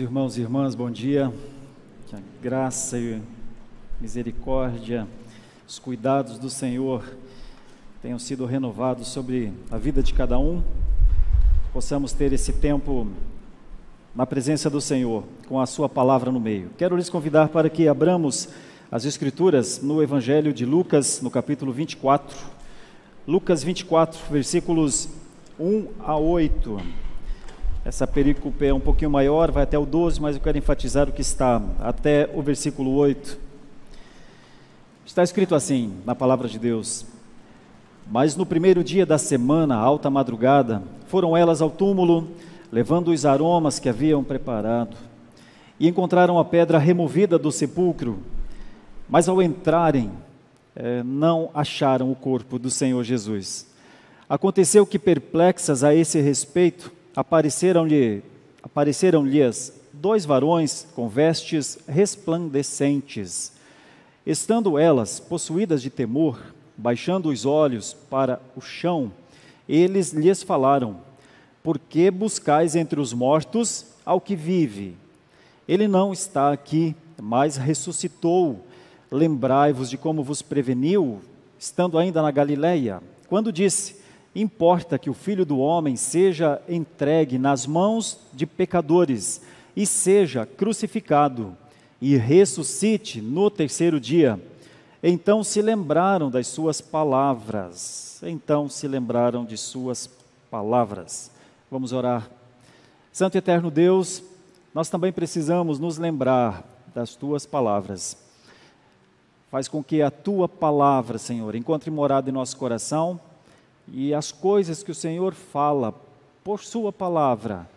Meus irmãos e irmãs, bom dia. Que a graça e misericórdia, os cuidados do Senhor tenham sido renovados sobre a vida de cada um. Possamos ter esse tempo na presença do Senhor, com a sua palavra no meio. Quero lhes convidar para que abramos as Escrituras no Evangelho de Lucas, no capítulo 24. Lucas 24, versículos 1 a 8. Essa perícope é um pouquinho maior, vai até o 12, mas eu quero enfatizar o que está até o versículo 8. Está escrito assim, na palavra de Deus: Mas no primeiro dia da semana, alta madrugada, foram elas ao túmulo, levando os aromas que haviam preparado, e encontraram a pedra removida do sepulcro, mas ao entrarem, não acharam o corpo do Senhor Jesus. Aconteceu que, perplexas a esse respeito, apareceram-lhes dois varões com vestes resplandecentes. Estando elas possuídas de temor, baixando os olhos para o chão, eles lhes falaram: Por que buscais entre os mortos ao que vive? Ele não está aqui, mas ressuscitou. Lembrai-vos de como vos preveniu, estando ainda na Galileia, quando disse: Importa que o Filho do Homem seja entregue nas mãos de pecadores e seja crucificado e ressuscite no terceiro dia. Então se lembraram das suas palavras. Vamos orar. Santo e eterno Deus, nós também precisamos nos lembrar das tuas palavras. Faz com que a tua palavra, Senhor, encontre morada em nosso coração, e as coisas que o Senhor fala por sua palavra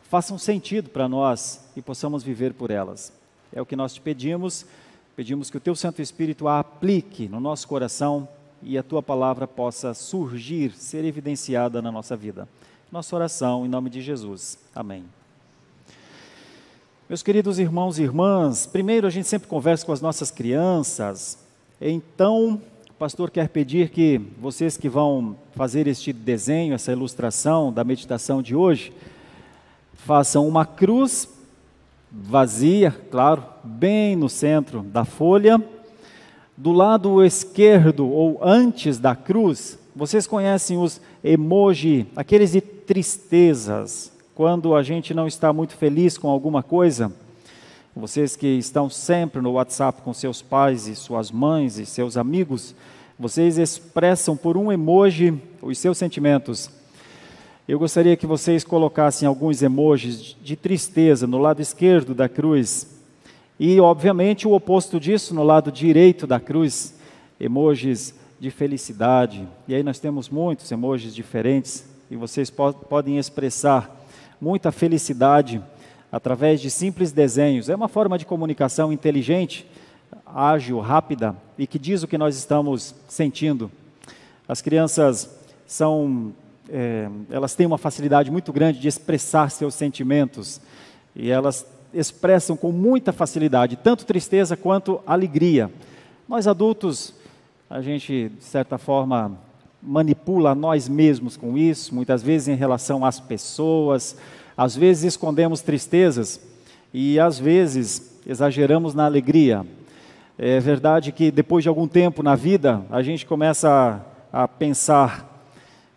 façam sentido para nós e possamos viver por elas. É o que nós te pedimos que o teu Santo Espírito a aplique no nosso coração e a tua palavra possa surgir, ser evidenciada na nossa vida. Nossa oração em nome de Jesus. Amém. Meus queridos irmãos e irmãs, primeiro a gente sempre conversa com as nossas crianças, então o pastor quer pedir que vocês que vão fazer este desenho, essa ilustração da meditação de hoje, façam uma cruz vazia, claro, bem no centro da folha. Do lado esquerdo ou antes da cruz, vocês conhecem os emoji, aqueles de tristezas, quando a gente não está muito feliz com alguma coisa. Vocês que estão sempre no WhatsApp com seus pais e suas mães e seus amigos, vocês expressam por um emoji os seus sentimentos. Eu gostaria que vocês colocassem alguns emojis de tristeza no lado esquerdo da cruz e, obviamente, o oposto disso no lado direito da cruz, emojis de felicidade. E aí nós temos muitos emojis diferentes e vocês podem expressar muita felicidade através de simples desenhos. É uma forma de comunicação inteligente, ágil, rápida e que diz o que nós estamos sentindo. As crianças elas têm uma facilidade muito grande de expressar seus sentimentos e elas expressam com muita facilidade, tanto tristeza quanto alegria. Nós adultos, a gente de certa forma manipula nós mesmos com isso, muitas vezes em relação às pessoas, às vezes escondemos tristezas e às vezes exageramos na alegria. É verdade que depois de algum tempo na vida, a gente começa a pensar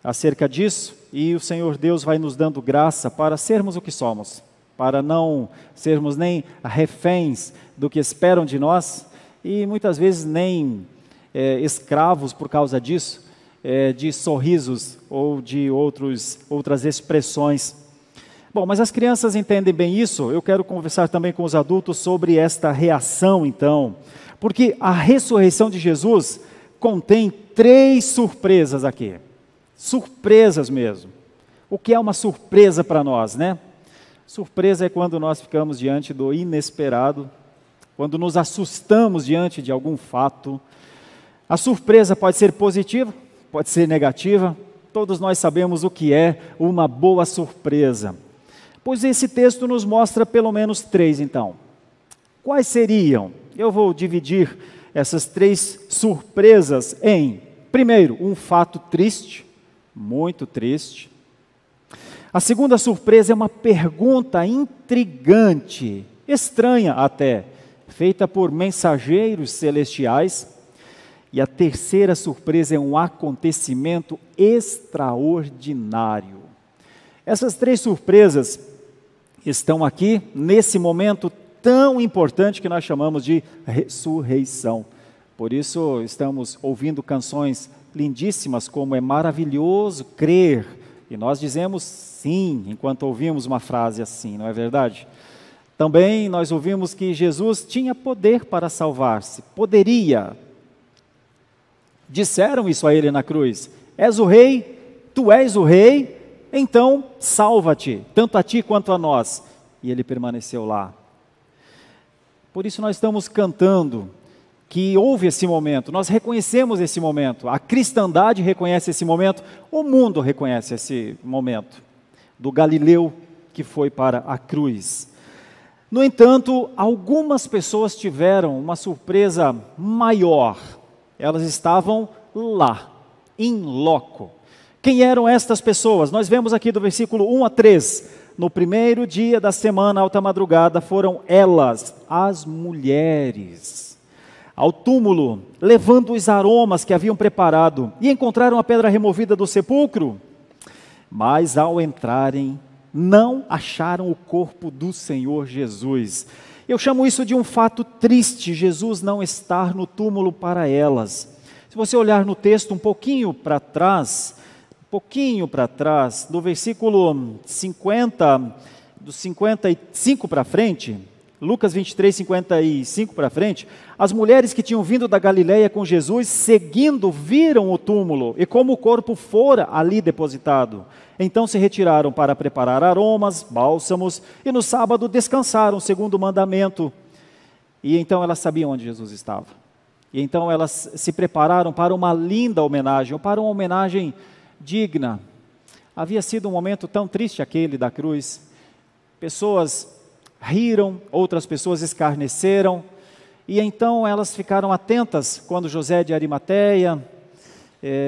acerca disso e o Senhor Deus vai nos dando graça para sermos o que somos, para não sermos nem reféns do que esperam de nós e muitas vezes nem escravos por causa disso, de sorrisos ou de outras expressões. Bom, mas as crianças entendem bem isso. Eu quero conversar também com os adultos sobre esta reação, então, porque a ressurreição de Jesus contém 3 surpresas aqui, surpresas mesmo. O que é uma surpresa para nós, né? Surpresa é quando nós ficamos diante do inesperado, quando nos assustamos diante de algum fato. A surpresa pode ser positiva, pode ser negativa. Todos nós sabemos o que é uma boa surpresa. Pois esse texto nos mostra pelo menos 3, então. Quais seriam? Eu vou dividir essas 3 surpresas em, primeiro, um fato triste, muito triste. A segunda surpresa é uma pergunta intrigante, estranha até, feita por mensageiros celestiais. E a terceira surpresa é um acontecimento extraordinário. Essas três surpresas estão aqui nesse momento tão importante que nós chamamos de ressurreição. Por isso estamos ouvindo canções lindíssimas como "É maravilhoso crer", e nós dizemos sim enquanto ouvimos uma frase assim, não é verdade? Também nós ouvimos que Jesus tinha poder para salvar-se, poderia. Disseram isso a ele na cruz: "És o rei, tu és o rei, então salva-te, tanto a ti quanto a nós." E ele permaneceu lá. Por isso nós estamos cantando que houve esse momento, nós reconhecemos esse momento, a cristandade reconhece esse momento, o mundo reconhece esse momento, do Galileu que foi para a cruz. No entanto, algumas pessoas tiveram uma surpresa maior. Elas estavam lá, in loco. Quem eram estas pessoas? Nós vemos aqui do versículo 1 a 3. No primeiro dia da semana, alta madrugada, foram elas, as mulheres, ao túmulo, levando os aromas que haviam preparado, e encontraram a pedra removida do sepulcro. Mas ao entrarem, não acharam o corpo do Senhor Jesus. Eu chamo isso de um fato triste, Jesus não estar no túmulo para elas. Se você olhar no texto um pouquinho para trás, do versículo 50, do 55 para frente, Lucas 23, 55 para frente, as mulheres que tinham vindo da Galileia com Jesus, seguindo, viram o túmulo e como o corpo fora ali depositado. Então se retiraram para preparar aromas, bálsamos, e no sábado descansaram, segundo o mandamento. E então elas sabiam onde Jesus estava. E então elas se prepararam para uma linda homenagem, ou para uma homenagem digna. Havia sido um momento tão triste aquele da cruz. Pessoas riram, outras pessoas escarneceram, e então elas ficaram atentas quando José de Arimateia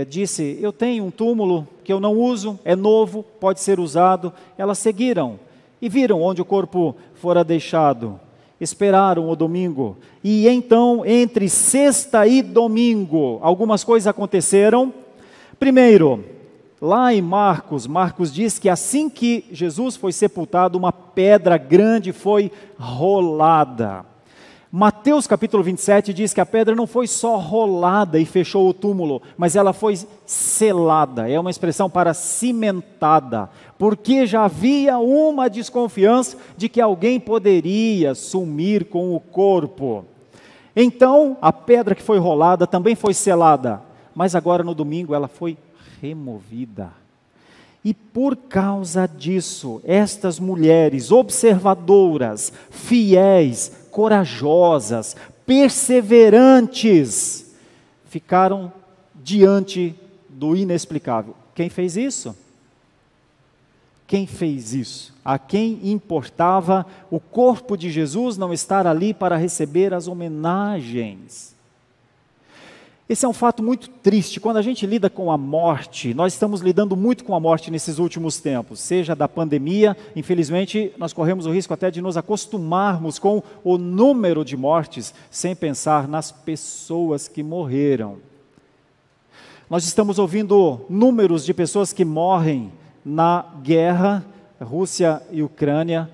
disse: "Eu tenho um túmulo que eu não uso, é novo, pode ser usado." Elas seguiram e viram onde o corpo fora deixado. Esperaram o domingo, e então entre sexta e domingo, algumas coisas aconteceram. Primeiro, lá em Marcos diz que assim que Jesus foi sepultado, uma pedra grande foi rolada. Mateus capítulo 27 diz que a pedra não foi só rolada e fechou o túmulo, mas ela foi selada, é uma expressão para cimentada, porque já havia uma desconfiança de que alguém poderia sumir com o corpo. Então, a pedra que foi rolada também foi selada, mas agora no domingo ela foi removida. E por causa disso, estas mulheres observadoras, fiéis, corajosas, perseverantes, ficaram diante do inexplicável. Quem fez isso? Quem fez isso? A quem importava o corpo de Jesus não estar ali para receber as homenagens? Esse é um fato muito triste. Quando a gente lida com a morte, nós estamos lidando muito com a morte nesses últimos tempos, seja da pandemia, infelizmente nós corremos o risco até de nos acostumarmos com o número de mortes, sem pensar nas pessoas que morreram. Nós estamos ouvindo números de pessoas que morrem na guerra, Rússia e Ucrânia,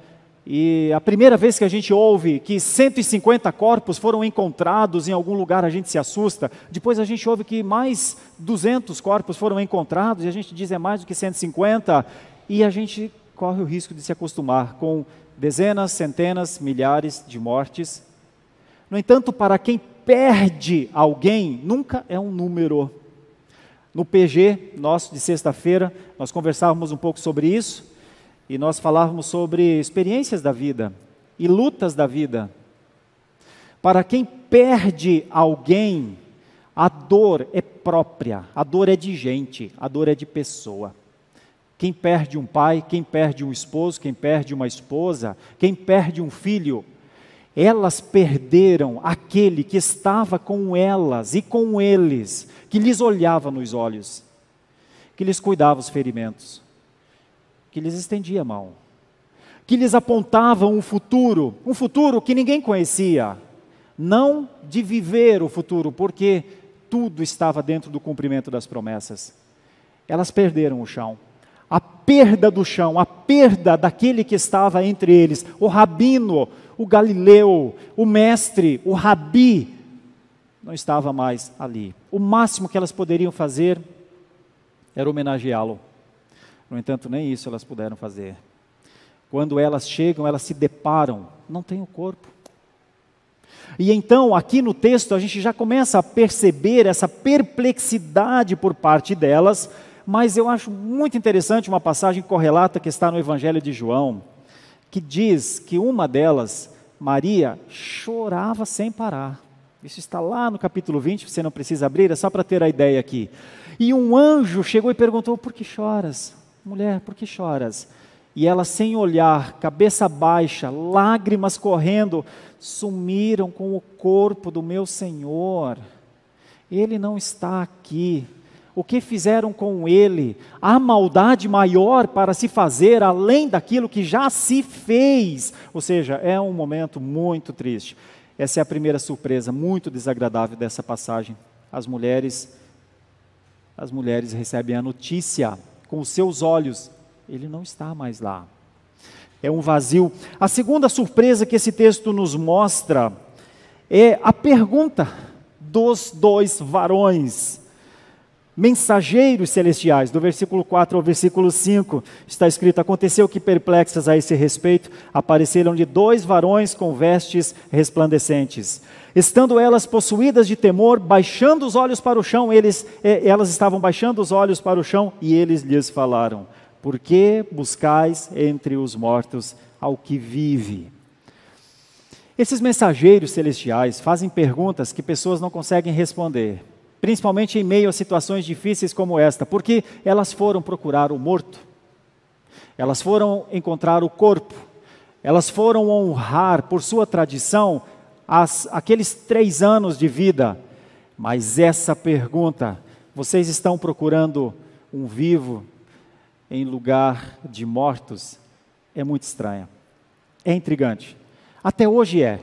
e a primeira vez que a gente ouve que 150 corpos foram encontrados em algum lugar, a gente se assusta. Depois a gente ouve que mais 200 corpos foram encontrados, e a gente diz é mais do que 150, e a gente corre o risco de se acostumar com dezenas, centenas, milhares de mortes. No entanto, para quem perde alguém, nunca é um número. No PG nosso de sexta-feira, nós conversávamos um pouco sobre isso, e nós falávamos sobre experiências da vida e lutas da vida. Para quem perde alguém, a dor é própria, a dor é de gente, a dor é de pessoa. Quem perde um pai, quem perde um esposo, quem perde uma esposa, quem perde um filho, elas perderam aquele que estava com elas e com eles, que lhes olhava nos olhos, que lhes cuidava os ferimentos, que lhes estendia a mão, que lhes apontava um futuro que ninguém conhecia, não de viver o futuro, porque tudo estava dentro do cumprimento das promessas. Elas perderam o chão. A perda do chão, a perda daquele que estava entre eles, o rabino, o galileu, o mestre, o rabi, não estava mais ali. O máximo que elas poderiam fazer era homenageá-lo. No entanto, nem isso elas puderam fazer. Quando elas chegam, elas se deparam, não tem o corpo. E então, aqui no texto, a gente já começa a perceber essa perplexidade por parte delas, mas eu acho muito interessante uma passagem correlata que está no Evangelho de João, que diz que uma delas, Maria, chorava sem parar. Isso está lá no capítulo 20, você não precisa abrir, é só para ter a ideia aqui. E um anjo chegou e perguntou: por que choras? Mulher, por que choras? E ela, sem olhar, cabeça baixa, lágrimas correndo, sumiram com o corpo do meu Senhor. Ele não está aqui. O que fizeram com ele? Há maldade maior para se fazer além daquilo que já se fez. Ou seja, é um momento muito triste. Essa é a primeira surpresa muito desagradável dessa passagem. As mulheres recebem a notícia com os seus olhos. Ele não está mais lá. É um vazio. A segunda surpresa que esse texto nos mostra é a pergunta dos dois varões, mensageiros celestiais. Do versículo 4 ao versículo 5 está escrito: aconteceu que, perplexas a esse respeito, apareceram-lhe dois varões com vestes resplandecentes. Estando elas possuídas de temor, baixando os olhos para o chão, elas estavam baixando os olhos para o chão, e eles lhes falaram: por que buscais entre os mortos ao que vive? Esses mensageiros celestiais fazem perguntas que pessoas não conseguem responder, principalmente em meio a situações difíceis como esta, porque elas foram procurar o morto, elas foram encontrar o corpo, elas foram honrar, por sua tradição, aqueles 3 anos de vida. Mas essa pergunta: vocês estão procurando um vivo em lugar de mortos? É muito estranha, é intrigante, até hoje é.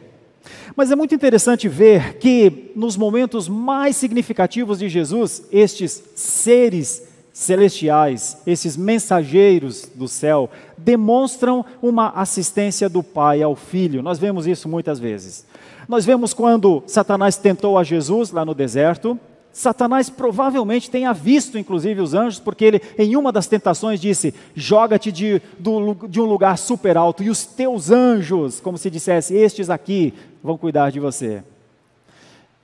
Mas é muito interessante ver que nos momentos mais significativos de Jesus, estes seres celestiais, esses mensageiros do céu, demonstram uma assistência do Pai ao Filho. Nós vemos isso muitas vezes. Nós vemos quando Satanás tentou a Jesus lá no deserto. Satanás provavelmente tenha visto, inclusive, os anjos, porque ele, em uma das tentações, disse: joga-te de um lugar super alto, e os teus anjos, como se dissesse, estes aqui, vão cuidar de você.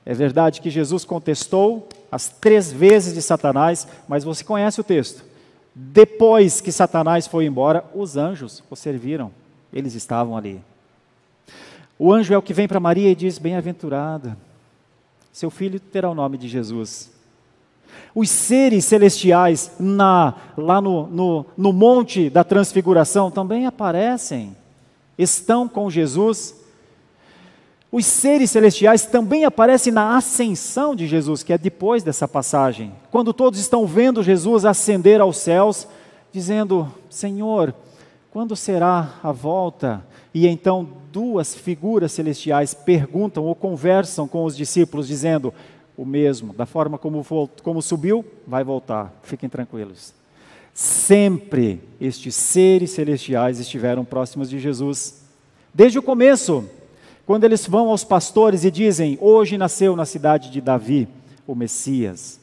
É verdade que Jesus contestou as 3 vezes de Satanás, mas você conhece o texto. Depois que Satanás foi embora, os anjos o serviram, eles estavam ali. O anjo é o que vem para Maria e diz: bem-aventurada, seu filho terá o nome de Jesus. Os seres celestiais lá no Monte da Transfiguração também aparecem, estão com Jesus. Os seres celestiais também aparecem na ascensão de Jesus, que é depois dessa passagem, quando todos estão vendo Jesus ascender aos céus, dizendo: Senhor, quando será a volta? E então 2 figuras celestiais perguntam ou conversam com os discípulos, dizendo o mesmo: da forma como subiu, vai voltar, fiquem tranquilos. Sempre estes seres celestiais estiveram próximos de Jesus, desde o começo, quando eles vão aos pastores e dizem: hoje nasceu na cidade de Davi o Messias.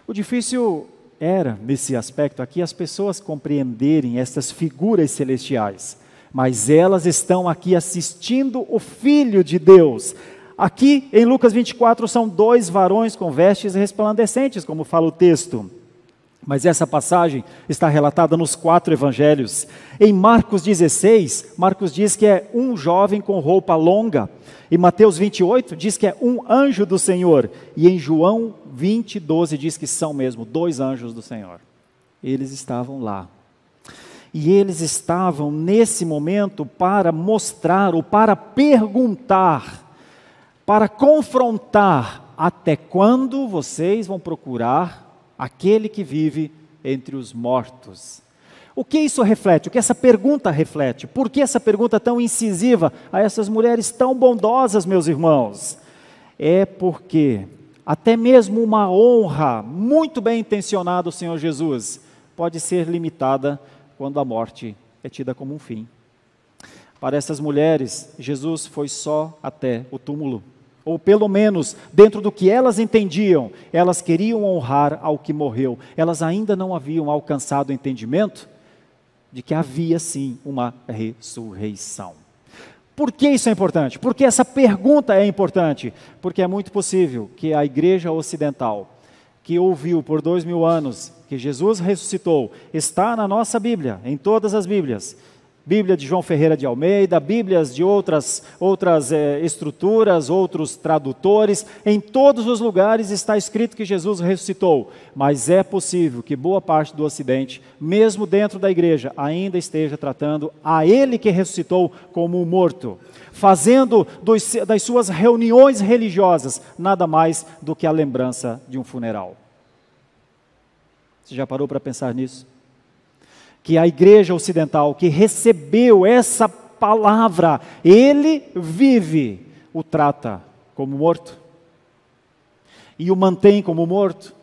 O difícil era, nesse aspecto aqui, as pessoas compreenderem essas figuras celestiais, mas elas estão aqui assistindo o Filho de Deus. Aqui em Lucas 24 são 2 varões com vestes resplandecentes, como fala o texto. Mas essa passagem está relatada nos 4 evangelhos. Em Marcos 16, Marcos diz que é um jovem com roupa longa. Em Mateus 28 diz que é um anjo do Senhor. E em João 20, 12 diz que são mesmo 2 anjos do Senhor. Eles estavam lá. E eles estavam nesse momento para mostrar ou para perguntar, para confrontar: até quando vocês vão procurar aquele que vive entre os mortos? O que isso reflete? O que essa pergunta reflete? Por que essa pergunta tão incisiva a essas mulheres tão bondosas, meus irmãos? É porque até mesmo uma honra muito bem intencionada do Senhor Jesus pode ser limitada quando a morte é tida como um fim. Para essas mulheres, Jesus foi só até o túmulo. Ou pelo menos, dentro do que elas entendiam, elas queriam honrar ao que morreu. Elas ainda não haviam alcançado o entendimento de que havia sim uma ressurreição. Por que isso é importante? Por que essa pergunta é importante? Porque é muito possível que a igreja ocidental, que ouviu por 2000 anos que Jesus ressuscitou, está na nossa Bíblia, em todas as Bíblias. Bíblia de João Ferreira de Almeida, Bíblias de outras estruturas, outros tradutores, em todos os lugares está escrito que Jesus ressuscitou, mas é possível que boa parte do Ocidente, mesmo dentro da igreja, ainda esteja tratando a Ele que ressuscitou como um morto, fazendo das suas reuniões religiosas nada mais do que a lembrança de um funeral. Você já parou para pensar nisso? Que a igreja ocidental que recebeu essa palavra, Ele vive, o trata como morto, e o mantém como morto,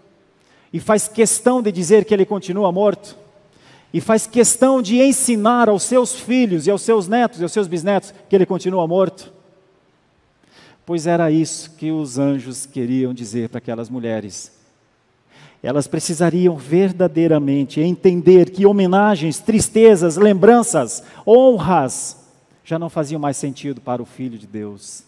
e faz questão de dizer que Ele continua morto, e faz questão de ensinar aos seus filhos, e aos seus netos, e aos seus bisnetos, que Ele continua morto. Pois era isso que os anjos queriam dizer para aquelas mulheres. Elas precisariam verdadeiramente entender que homenagens, tristezas, lembranças, honras, já não faziam mais sentido para o Filho de Deus.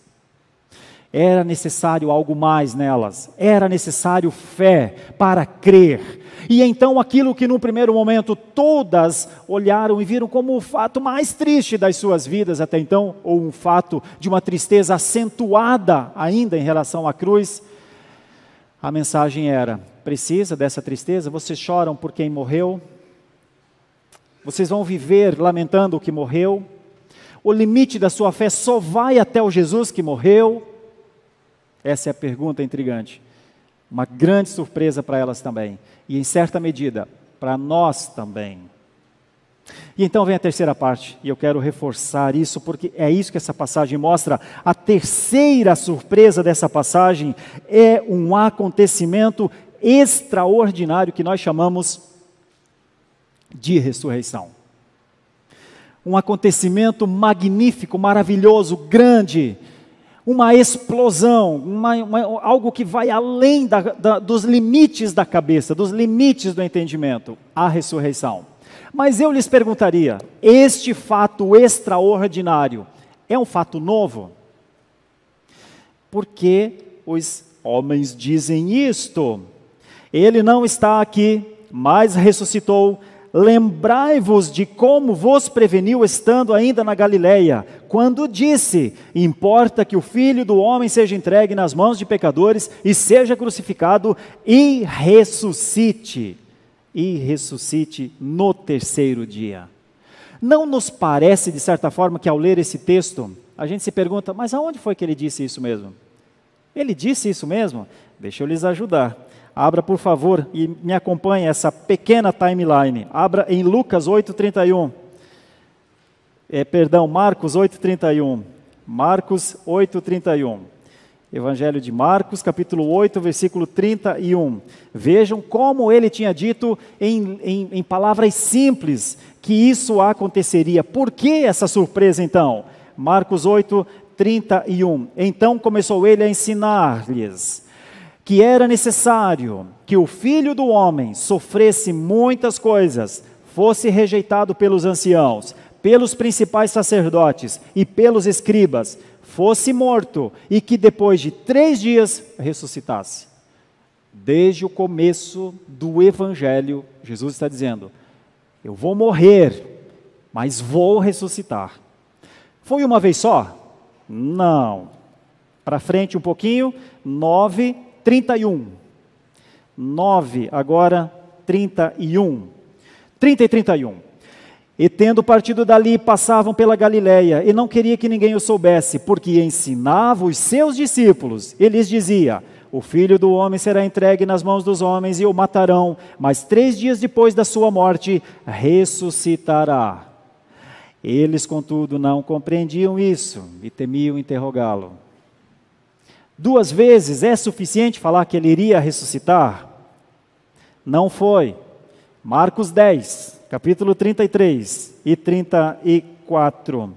Era necessário algo mais nelas, era necessário fé para crer. E então aquilo que num primeiro momento todas olharam e viram como o fato mais triste das suas vidas até então, ou um fato de uma tristeza acentuada ainda em relação à cruz, a mensagem era: precisa dessa tristeza? Vocês choram por quem morreu? Vocês vão viver lamentando o que morreu? O limite da sua fé só vai até o Jesus que morreu? Essa é a pergunta intrigante. Uma grande surpresa para elas também. E em certa medida, para nós também. E então vem a terceira parte, e eu quero reforçar isso, porque é isso que essa passagem mostra. A terceira surpresa dessa passagem é um acontecimento extraordinário que nós chamamos de ressurreição. Um acontecimento magnífico, maravilhoso, grande, uma explosão, algo que vai além dos limites da cabeça, dos limites do entendimento, a ressurreição. Mas eu lhes perguntaria, este fato extraordinário é um fato novo? Por que os homens dizem isto? Ele não está aqui, mas ressuscitou. Lembrai-vos de como vos preveniu estando ainda na Galileia, quando disse: importa que o Filho do Homem seja entregue nas mãos de pecadores e seja crucificado e ressuscite no terceiro dia. Não nos parece, de certa forma, que ao ler esse texto, a gente se pergunta, mas aonde foi que ele disse isso mesmo? Ele disse isso mesmo? Deixa eu lhes ajudar. Abra, por favor, e me acompanhe essa pequena timeline. Abra em Lucas 8:31. Marcos 8:31. Marcos 8:31. Evangelho de Marcos, capítulo 8, versículo 31. Vejam como ele tinha dito em palavras simples que isso aconteceria. Por que essa surpresa então? Marcos 8:31. Então começou ele a ensinar-lhes que era necessário que o Filho do Homem sofresse muitas coisas, fosse rejeitado pelos anciãos, pelos principais sacerdotes e pelos escribas, fosse morto e que depois de 3 dias ressuscitasse. Desde o começo do Evangelho, Jesus está dizendo: eu vou morrer, mas vou ressuscitar. Foi uma vez só? Não. Para frente um pouquinho, 9:31. 9, agora 31. 30 e 31. E tendo partido dali, passavam pela Galiléia, e não queria que ninguém o soubesse, porque ensinava os seus discípulos, e lhes dizia: o Filho do Homem será entregue nas mãos dos homens, e o matarão, mas 3 dias depois da sua morte, ressuscitará. Eles, contudo, não compreendiam isso, e temiam interrogá-lo. 2 vezes é suficiente falar que ele iria ressuscitar? Não foi. Marcos 10, capítulo 33 e 34.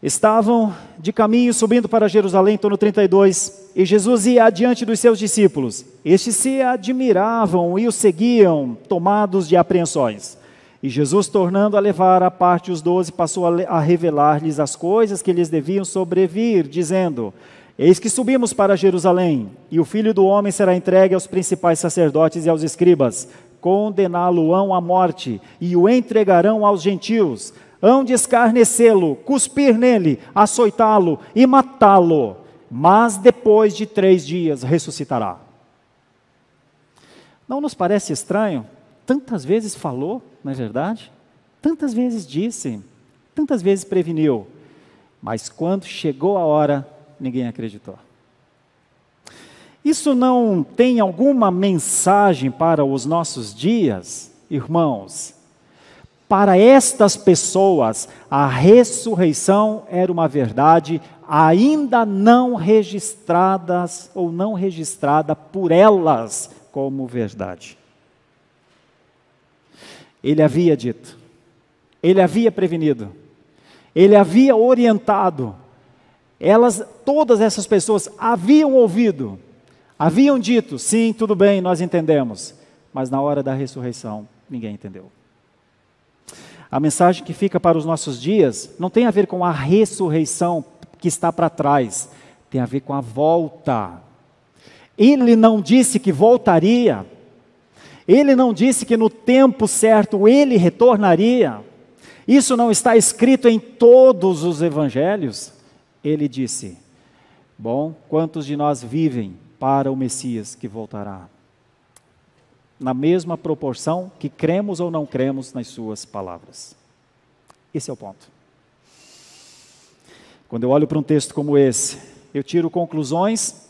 Estavam de caminho subindo para Jerusalém, estou no 32, e Jesus ia adiante dos seus discípulos. Estes se admiravam e o seguiam, tomados de apreensões. E Jesus, tornando a levar à parte os 12, passou a revelar-lhes as coisas que lhes deviam sobrevir, dizendo: eis que subimos para Jerusalém, e o Filho do Homem será entregue aos principais sacerdotes e aos escribas, condená-lo-ão à morte, e o entregarão aos gentios, hão de escarnecê-lo, cuspir nele, açoitá-lo e matá-lo, mas depois de 3 dias ressuscitará. Não nos parece estranho? Tantas vezes falou, não é verdade? Tantas vezes disse, tantas vezes preveniu, mas quando chegou a hora, ninguém acreditou. Isso não tem alguma mensagem para os nossos dias, irmãos? Para estas pessoas, a ressurreição era uma verdade ainda não registrada ou não registrada por elas como verdade. Ele havia dito, ele havia prevenido, ele havia orientado. Todas essas pessoas haviam ouvido, haviam dito: sim, tudo bem, nós entendemos, mas na hora da ressurreição, ninguém entendeu. A mensagem que fica para os nossos dias não tem a ver com a ressurreição que está para trás, tem a ver com a volta. Ele não disse que voltaria, ele não disse que no tempo certo ele retornaria. Isso não está escrito em todos os evangelhos. Ele disse: bom, quantos de nós vivem para o Messias que voltará? Na mesma proporção que cremos ou não cremos nas suas palavras. Esse é o ponto. Quando eu olho para um texto como esse, eu tiro conclusões,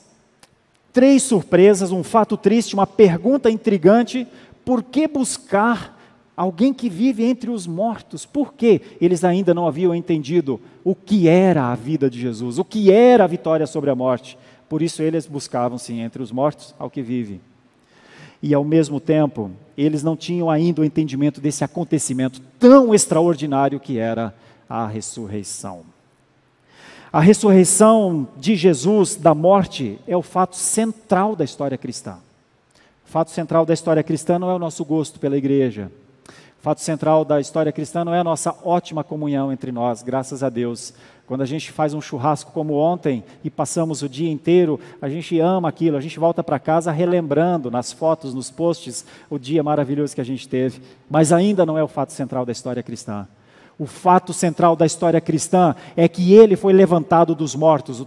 3 surpresas, um fato triste, uma pergunta intrigante: por que buscar alguém que vive entre os mortos? Por que eles ainda não haviam entendido o que era a vida de Jesus, o que era a vitória sobre a morte? Por isso eles buscavam, sim, entre os mortos, ao que vive. E ao mesmo tempo, eles não tinham ainda o entendimento desse acontecimento tão extraordinário que era a ressurreição. A ressurreição de Jesus da morte é o fato central da história cristã. O fato central da história cristã não é o nosso gosto pela igreja. O fato central da história cristã não é a nossa ótima comunhão entre nós, graças a Deus. Quando a gente faz um churrasco como ontem e passamos o dia inteiro, a gente ama aquilo, a gente volta para casa relembrando nas fotos, nos posts, o dia maravilhoso que a gente teve. Mas ainda não é o fato central da história cristã. O fato central da história cristã é que ele foi levantado dos mortos.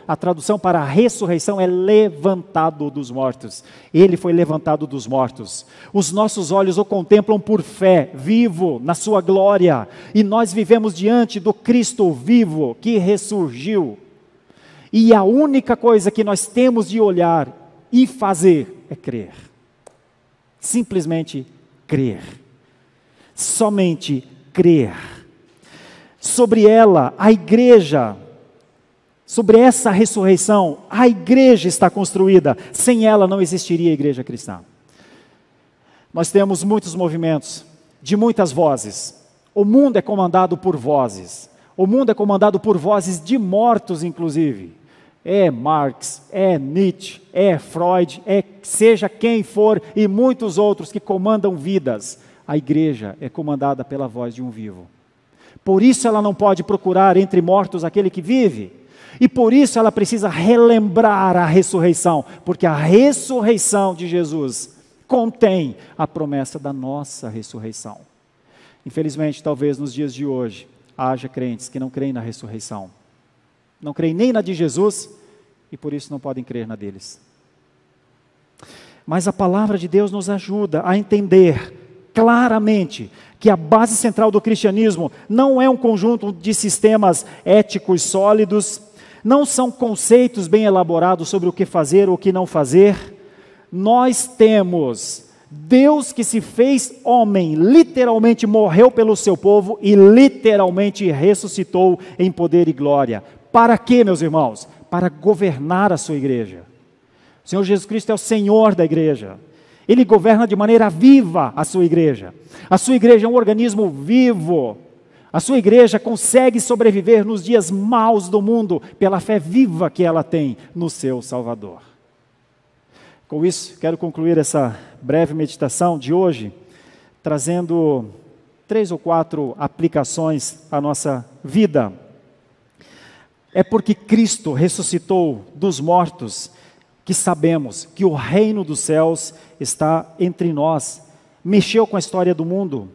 A tradução para a ressurreição é levantado dos mortos. Ele foi levantado dos mortos. Os nossos olhos o contemplam por fé, vivo, na sua glória. E nós vivemos diante do Cristo vivo, que ressurgiu. E a única coisa que nós temos de olhar e fazer é crer. Simplesmente crer. Somente crer. Sobre ela, a igreja, sobre essa ressurreição, a igreja está construída. Sem ela não existiria a igreja cristã. Nós temos muitos movimentos, de muitas vozes. O mundo é comandado por vozes. O mundo é comandado por vozes de mortos, inclusive. É Marx, é Nietzsche, é Freud, seja quem for, e muitos outros que comandam vidas. A igreja é comandada pela voz de um vivo. Por isso ela não pode procurar entre mortos aquele que vive. E por isso ela precisa relembrar a ressurreição. Porque a ressurreição de Jesus contém a promessa da nossa ressurreição. Infelizmente, talvez nos dias de hoje, haja crentes que não creem na ressurreição. Não creem nem na de Jesus e por isso não podem crer na deles. Mas a palavra de Deus nos ajuda a entender claramente que a base central do cristianismo não é um conjunto de sistemas éticos sólidos, não são conceitos bem elaborados sobre o que fazer ou o que não fazer. Nós temos Deus que se fez homem, literalmente morreu pelo seu povo e literalmente ressuscitou em poder e glória. Para quê, meus irmãos? Para governar a sua igreja. O Senhor Jesus Cristo é o Senhor da igreja. Ele governa de maneira viva a sua igreja. A sua igreja é um organismo vivo. A sua igreja consegue sobreviver nos dias maus do mundo pela fé viva que ela tem no seu Salvador. Com isso, quero concluir essa breve meditação de hoje, trazendo 3 ou 4 aplicações à nossa vida. É porque Cristo ressuscitou dos mortos que sabemos que o reino dos céus está entre nós, mexeu com a história do mundo.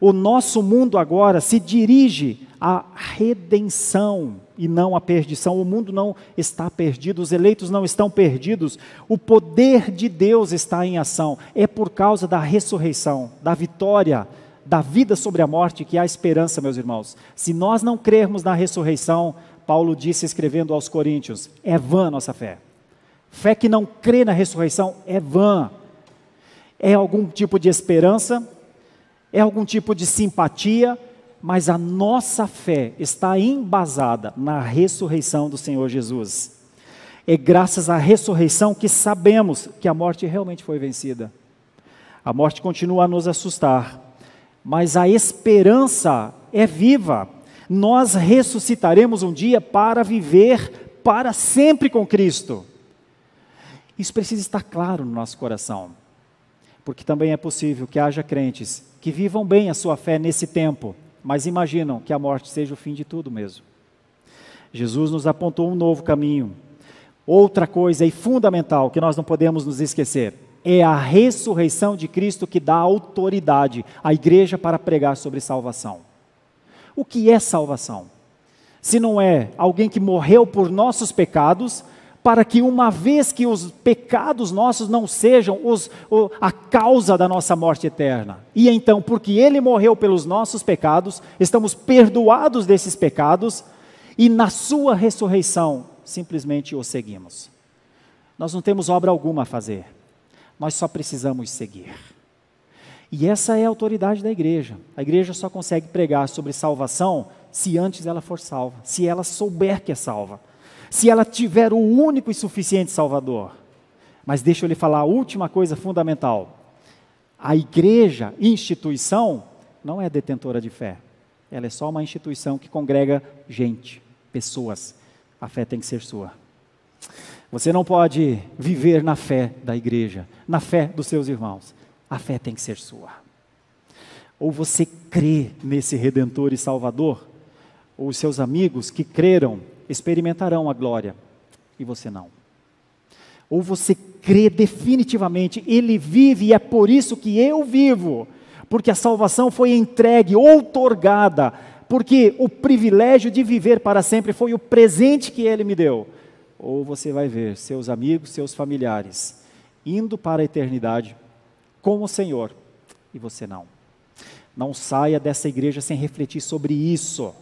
O nosso mundo agora se dirige à redenção e não à perdição. O mundo não está perdido, os eleitos não estão perdidos. O poder de Deus está em ação. É por causa da ressurreição, da vitória, da vida sobre a morte que há esperança, meus irmãos. Se nós não crermos na ressurreição, Paulo disse escrevendo aos Coríntios, é vã a nossa fé. Fé que não crê na ressurreição é vã. É algum tipo de esperança, é algum tipo de simpatia, mas a nossa fé está embasada na ressurreição do Senhor Jesus. É graças à ressurreição que sabemos que a morte realmente foi vencida. A morte continua a nos assustar, mas a esperança é viva. Nós ressuscitaremos um dia para viver para sempre com Cristo. Isso precisa estar claro no nosso coração, porque também é possível que haja crentes que vivam bem a sua fé nesse tempo, mas imaginam que a morte seja o fim de tudo mesmo. Jesus nos apontou um novo caminho. Outra coisa e fundamental que nós não podemos nos esquecer, é a ressurreição de Cristo que dá autoridade à igreja para pregar sobre salvação. O que é salvação? Se não é alguém que morreu por nossos pecados, para que uma vez que os pecados nossos não sejam a causa da nossa morte eterna. E então, porque Ele morreu pelos nossos pecados, estamos perdoados desses pecados, e na sua ressurreição, simplesmente o seguimos. Nós não temos obra alguma a fazer, nós só precisamos seguir. E essa é a autoridade da igreja. A igreja só consegue pregar sobre salvação se antes ela for salva, se ela souber que é salva. Se ela tiver o único e suficiente Salvador. Mas deixa eu lhe falar a última coisa fundamental. A igreja, instituição, não é detentora de fé. Ela é só uma instituição que congrega gente, pessoas. A fé tem que ser sua. Você não pode viver na fé da igreja, na fé dos seus irmãos. A fé tem que ser sua. Ou você crê nesse Redentor e Salvador, ou os seus amigos que creram, experimentarão a glória, e você não. Ou você crê definitivamente, Ele vive e é por isso que eu vivo, porque a salvação foi entregue, outorgada, porque o privilégio de viver para sempre foi o presente que Ele me deu. Ou você vai ver seus amigos, seus familiares, indo para a eternidade com o Senhor, e você não. Não saia dessa igreja sem refletir sobre isso.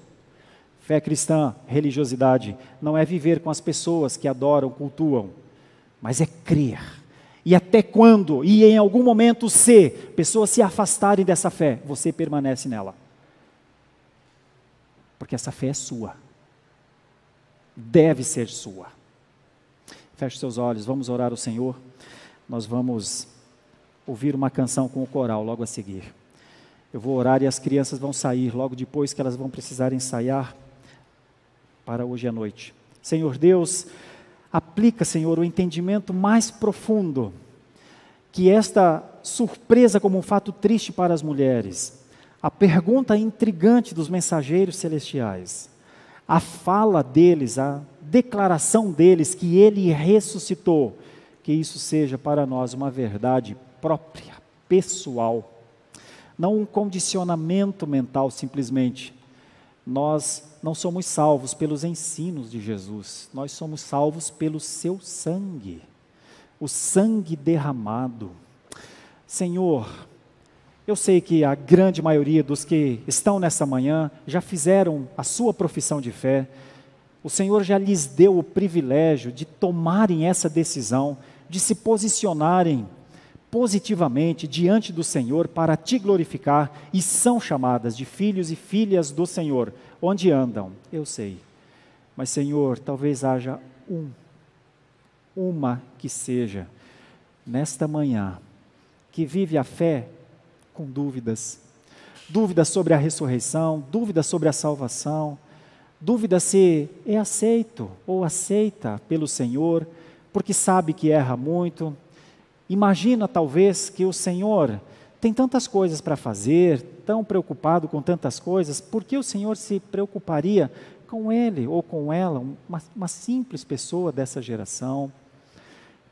Fé cristã, religiosidade, não é viver com as pessoas que adoram, cultuam, mas é crer. E até quando, e em algum momento se pessoas se afastarem dessa fé, você permanece nela. Porque essa fé é sua. Deve ser sua. Feche seus olhos, vamos orar ao Senhor. Nós vamos ouvir uma canção com o coral logo a seguir. Eu vou orar e as crianças vão sair logo depois que elas vão precisar ensaiar para hoje à noite. Senhor Deus, aplica, Senhor, o entendimento mais profundo, que esta surpresa como um fato triste para as mulheres, a pergunta intrigante dos mensageiros celestiais, a fala deles, a declaração deles que Ele ressuscitou, que isso seja para nós uma verdade própria, pessoal, não um condicionamento mental simplesmente. Nós não somos salvos pelos ensinos de Jesus, nós somos salvos pelo seu sangue, o sangue derramado. Senhor, Eu sei que a grande maioria dos que estão nessa manhã já fizeram a sua profissão de fé. O Senhor já lhes deu o privilégio de tomarem essa decisão, de se posicionarem positivamente diante do Senhor para te glorificar, e são chamadas de filhos e filhas do Senhor. Onde andam? Eu sei. Mas, Senhor, talvez haja uma que seja, nesta manhã, que vive a fé com dúvidas. Dúvidas sobre a ressurreição, dúvidas sobre a salvação, dúvida se é aceito ou aceita pelo Senhor, porque sabe que erra muito. Imagina talvez que o Senhor tem tantas coisas para fazer, tão preocupado com tantas coisas, por que o Senhor se preocuparia com ele ou com ela, uma simples pessoa dessa geração?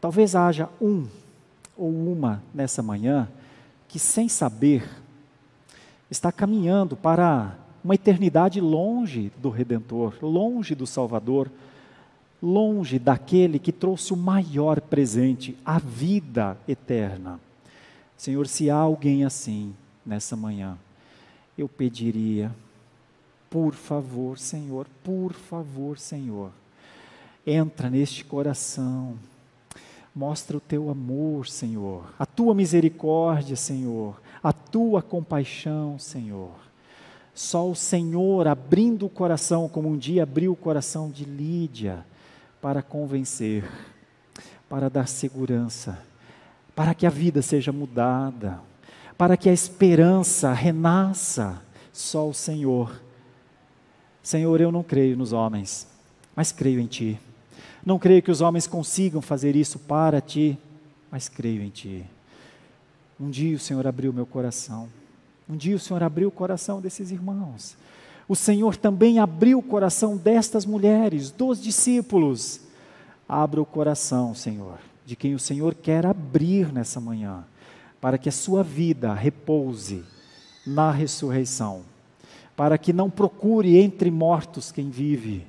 Talvez haja um ou uma nessa manhã que, sem saber, está caminhando para uma eternidade longe do Redentor, longe do Salvador, longe daquele que trouxe o maior presente, a vida eterna. Senhor, se há alguém assim nessa manhã, eu pediria, por favor, Senhor, entra neste coração, mostra o teu amor, Senhor, a tua misericórdia, Senhor, a tua compaixão, Senhor. Só o Senhor abrindo o coração, como um dia abriu o coração de Lídia, para convencer, para dar segurança, para que a vida seja mudada, para que a esperança renasça. Só o Senhor. Senhor, eu não creio nos homens, mas creio em Ti. Não creio que os homens consigam fazer isso para Ti, mas creio em Ti. Um dia o Senhor abriu meu coração. Um dia o Senhor abriu o coração desses irmãos. O Senhor também abriu o coração destas mulheres, dos discípulos. Abra o coração, Senhor, de quem o Senhor quer abrir nessa manhã, para que a sua vida repouse na ressurreição, para que não procure entre mortos quem vive,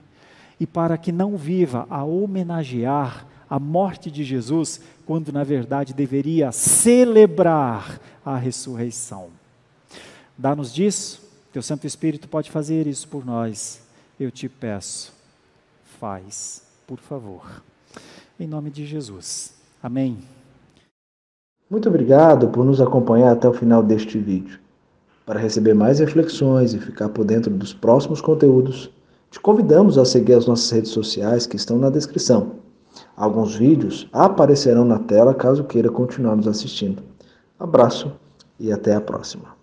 e para que não viva a homenagear a morte de Jesus, quando na verdade deveria celebrar a ressurreição. Dá-nos disso, teu Santo Espírito pode fazer isso por nós, eu te peço, faz, por favor, em nome de Jesus, amém. Muito obrigado por nos acompanhar até o final deste vídeo. Para receber mais reflexões e ficar por dentro dos próximos conteúdos, te convidamos a seguir as nossas redes sociais que estão na descrição. Alguns vídeos aparecerão na tela caso queira continuar nos assistindo. Abraço e até a próxima.